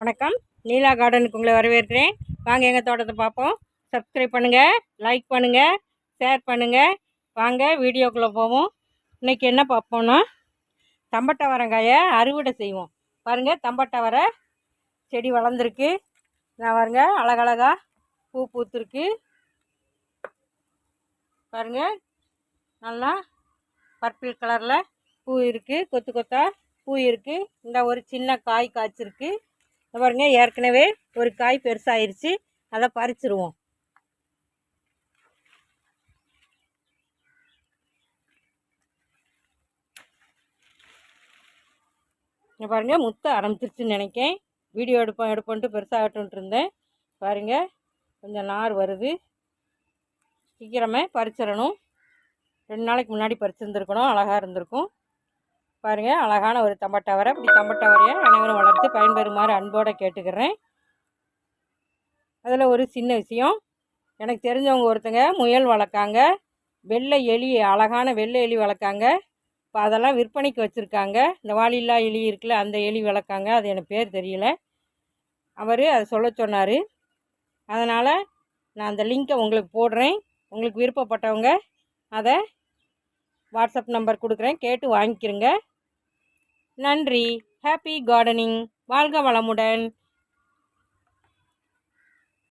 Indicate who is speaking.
Speaker 1: வணக்கம். நீலா கார்டனுக்கு உங்களை வரவேற்கிறேன். வாங்க எங்கள் தோட்டத்தை பார்ப்போம். சப்ஸ்கிரைப் பண்ணுங்கள், லைக் பண்ணுங்கள், ஷேர் பண்ணுங்கள். வாங்க வீடியோக்குள்ளே போவோம். இன்றைக்கி என்ன பார்ப்போன்னா, தம்பட்டவரங்காயை அறுவடை செய்வோம். பாருங்கள், தம்பட்டவரை செடி வளர்ந்துருக்கு. நான் பாருங்க, அழகழகா பூ பூத்துருக்கு. பாருங்கள், நல்லா பர்பிள் கலரில் பூ இருக்குது. கொத்து கொத்தா பூ இருக்குது. இந்த ஒரு சின்ன காய் காய்ச்சிருக்கு. பாருங்க, ஏற்கனவே ஒரு காய் பெருசாயிருச்சு. அதை பறிச்சிருவோம். இங்கே பாருங்க, முத்த ஆரம்பிச்சிருச்சுன்னு நினைக்கேன். வீடியோ எடுப்போன்ட்டு பெருசாகட்டும்ட்டு இருந்தேன். பாருங்க, கொஞ்சம் நார் வருது. சீக்கிரமே பறிச்சிடணும். 2 நாளைக்கு முன்னாடி பறிச்சிருந்துருக்கணும், அழகாக இருந்திருக்கும். பாருங்கள், அழகான ஒரு தம்பட்டவரை. இப்படி தம்பட்டவரையை அனைவரும் வளர்த்து பயன்பெறுமாறு அன்போடு கேட்டுக்கிறேன். அதில் ஒரு சின்ன விஷயம், எனக்கு தெரிஞ்சவங்க ஒருத்தங்க முயல் வளர்க்காங்க, வெள்ளை எலி, அழகான வெள்ளை எலி வளர்க்காங்க. இப்போ அதெல்லாம் விற்பனைக்கு வச்சுருக்காங்க. இந்த வாலில்லா எலி இருக்குல்ல, அந்த எலி வளர்க்காங்க. அது எனக்கு பேர் தெரியல. அவர் அதை சொல்ல சொன்னார். அதனால் நான் அந்த லிங்க்கை உங்களுக்கு போடுறேன். உங்களுக்கு விருப்பப்பட்டவங்க அதை வாட்ஸ்அப் நம்பர் கொடுக்குறேன், கேட்டு வாங்கிக்கிறங்க. நன்றி. Happy gardening. வாழ்க வளமுடன்.